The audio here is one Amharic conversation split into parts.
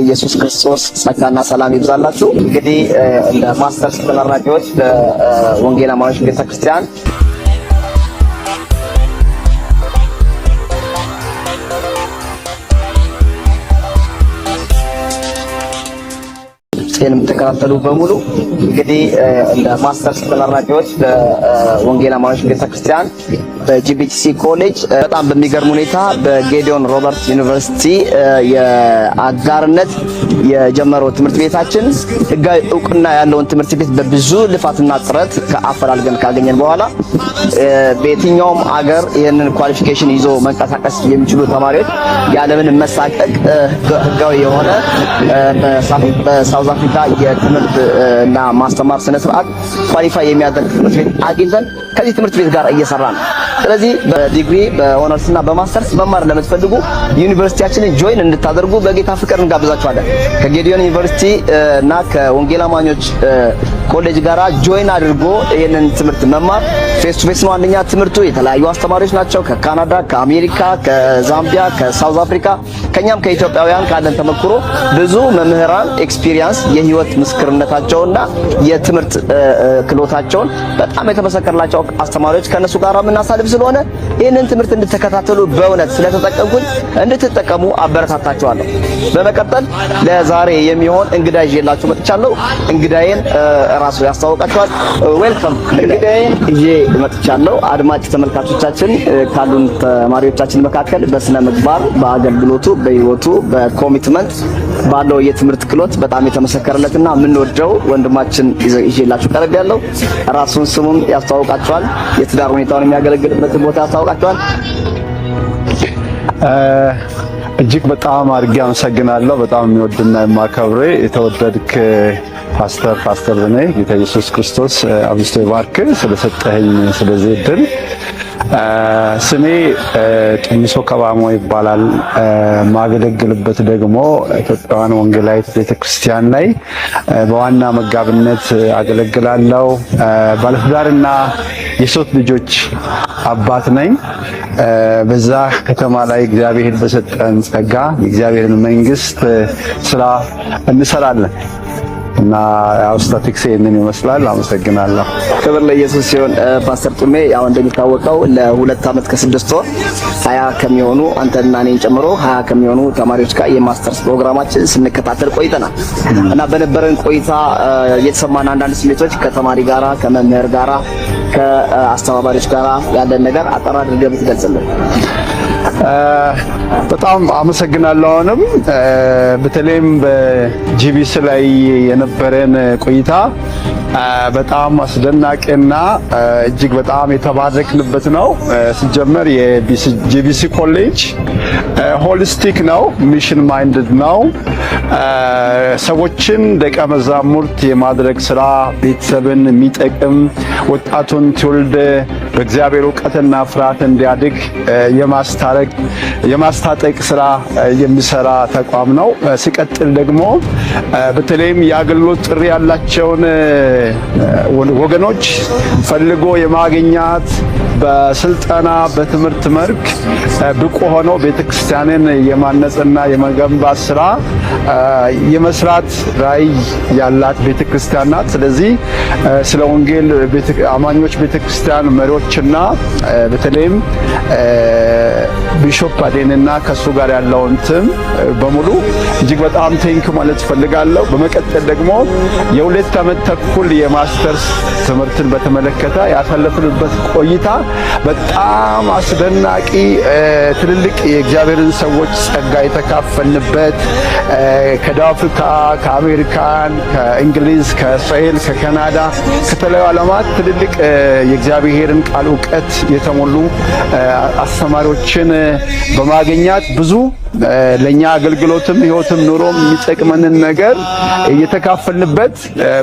ኢየሱስ ክርስቶስ ጸጋና ሰላም ይብዛላችሁ። እንግዲህ እንደ ማስተርስ ተመራቂዎች በወንጌል አማኞች ቤተክርስቲያን የምትከታተሉ በሙሉ እንግዲህ እንደ ማስተርስ ተመራቂዎች በወንጌል አማኞች ቤተክርስቲያን በጂቢቲሲ ኮሌጅ በጣም በሚገርም ሁኔታ በጌዲዮን ሮበርት ዩኒቨርሲቲ የአጋርነት የጀመረው ትምህርት ቤታችን ህጋዊ እውቅና ያለውን ትምህርት ቤት በብዙ ልፋትና ጥረት ከአፈላልገን ካገኘን በኋላ በየትኛውም አገር ይህንን ኳሊፊኬሽን ይዞ መንቀሳቀስ የሚችሉ ተማሪዎች ያለምን መሳቀቅ ህጋዊ የሆነ በሳውዝ አፍሪካ የትምህርት እና ማስተማር ስነ ስርዓት ኳሊፋይ የሚያደርግ ትምህርት ቤት አግኝተን ከዚህ ትምህርት ቤት ጋር እየሰራን ነው። ስለዚህ በዲግሪ በኦነርስ እና በማስተርስ መማር ለምትፈልጉ ዩኒቨርሲቲያችንን ጆይን እንድታደርጉ በጌታ ፍቅር እንጋብዛችኋለን። ከጌዲዮን ዩኒቨርሲቲ እና ከወንጌል አማኞች ኮሌጅ ጋራ ጆይን አድርጎ ይሄንን ትምህርት መማር ፌስ ቱ ፌስ ነው። አንደኛ ትምህርቱ የተለያዩ አስተማሪዎች ናቸው ከካናዳ፣ ከአሜሪካ፣ ከዛምቢያ፣ ከሳውዝ አፍሪካ ከኛም ከኢትዮጵያውያን ካለን ተመክሮ ብዙ መምህራን ኤክስፒሪየንስ የህይወት ምስክርነታቸውና የትምህርት ክህሎታቸውን በጣም የተመሰከረላቸው አስተማሪዎች ከነሱ ጋር የምናሳልፍ ስለሆነ ይህንን ትምህርት እንድትከታተሉ በእውነት ስለተጠቀምኩኝ እንድትጠቀሙ አበረታታችኋለሁ። በመቀጠል ለዛሬ የሚሆን እንግዳ ይዤላችሁ መጥቻለሁ። እንግዳዬን ራሱ ያስተዋውቃችኋል። ዌልካም። እንግዳዬን ይዤ መጥቻለሁ። አድማጭ ተመልካቾቻችን ካሉን ተማሪዎቻችን መካከል በስነ ምግባር፣ በአገልግሎቱ፣ በህይወቱ፣ በኮሚትመንት ባለው የትምህርት ክህሎት በጣም የተመሰከረለትና የምንወደው ወንድማችን ይዤላችሁ ቀርብ ያለው ራሱን ስሙን ያስተዋውቃችኋል። የትዳር ሁኔታውን የሚያገለግልበትን ቦታ ያስተዋውቃችኋል። እጅግ በጣም አድርጌ አመሰግናለሁ። በጣም የሚወድና የማከብሬ የተወደድክ ፓስተር ነኝ። ጌታ ኢየሱስ ክርስቶስ አብዝቶ ይባርክ ስለሰጠኸኝ ስለዚህ እድል። ስሜ ጥሚሶ ከባሞ ይባላል። ማገለግልበት ደግሞ ኢትዮጵያውያን ወንጌላዊት ቤተክርስቲያን ላይ በዋና መጋቢነት አገለግላለሁ። ባለትዳርና የሶስት ልጆች አባት ነኝ። በዛ ከተማ ላይ እግዚአብሔር በሰጠን ጸጋ የእግዚአብሔርን መንግስት ስራ እንሰራለን እና ስታቲክስ ይሄንን ይመስላል። አመሰግናለሁ። ክብር ለኢየሱስ ሲሆን ፓስተር ጡሜ ያው እንደሚታወቀው ለ2 ዓመት ከ6 ወር 20 ከሚሆኑ አንተና እኔን ጨምሮ 20 ከሚሆኑ ተማሪዎች ጋር የማስተርስ ፕሮግራማችን ስንከታተል ቆይተናል እና በነበረን ቆይታ የተሰማን አንዳንድ ስሜቶች ከተማሪ ጋራ፣ ከመምህር ጋራ፣ ከአስተባባሪዎች ጋራ ያለን ነገር አጠር አድርገህ ብትገልጽልን። በጣም አመሰግናለሁ። አሁንም በተለይም በጂቢሲ ላይ የነበረን ቆይታ በጣም አስደናቂና እጅግ በጣም የተባረክንበት ነው። ሲጀመር የጂቢሲ ኮሌጅ ሆሊስቲክ ነው፣ ሚሽን ማይንድድ ነው። ሰዎችን ደቀ መዛሙርት የማድረግ ስራ፣ ቤተሰብን የሚጠቅም ወጣቱን ትውልድ በእግዚአብሔር ዕውቀትና ፍርሃት እንዲያድግ የማስታጠቅ ስራ የሚሰራ ተቋም ነው። ሲቀጥል ደግሞ በተለይም የአገልግሎት ጥሪ ያላቸውን ወገኖች ፈልጎ የማግኛት በስልጠና በትምህርት መልክ ብቁ ሆኖ ቤተክርስቲያንን የማነጽና የመገንባት ስራ የመስራት ራዕይ ያላት ቤተክርስቲያን ናት። ስለዚህ ስለ ወንጌል አማኞች ቤተክርስቲያን መሪዎችና በተለይም ቢሾፕ አዴንና ከሱ ጋር ያለውን ቲም በሙሉ እጅግ በጣም ቴንክ ማለት ፈልጋለሁ። በመቀጠል ደግሞ የ2 ዓመት ተኩል የማስተርስ ትምህርትን በተመለከተ ያሳለፍንበት ቆይታ በጣም አስደናቂ ትልልቅ የእግዚአብሔርን ሰዎች ጸጋ የተካፈልንበት ከደቡብ አፍሪካ፣ ከአሜሪካን፣ ከእንግሊዝ፣ ከእስራኤል፣ ከካናዳ ከተለያዩ ዓለማት ትልልቅ የእግዚአብሔርን ቃል ዕውቀት የተሞሉ አስተማሪዎችን በማግኘት ብዙ ለኛ አገልግሎትም ህይወትም ኑሮም የሚጠቅመንን ነገር እየተካፈልንበት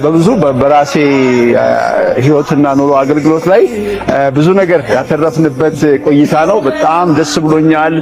በብዙ በራሴ ህይወትና ኑሮ አገልግሎት ላይ ብዙ ነገር ያተረፍንበት ቆይታ ነው። በጣም ደስ ብሎኛል።